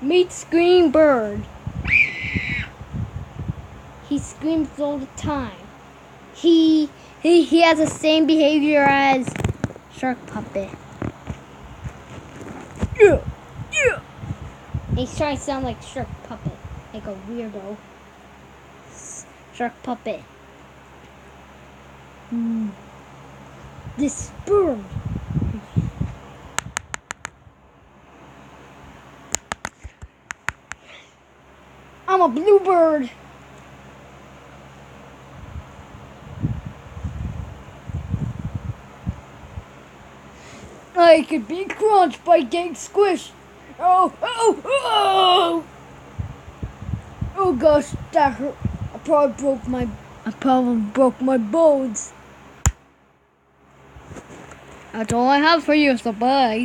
Meet Scream Bird. He screams all the time. He has the same behavior as Shark Puppet. Yeah, yeah. He's trying to sound like Shark Puppet, like a weirdo. Shark Puppet. This bird. I'm a bluebird. I could be crunched by getting squished. Oh, oh, oh! Oh gosh, that hurt. I probably broke my bones. That's all I have for you, so bye.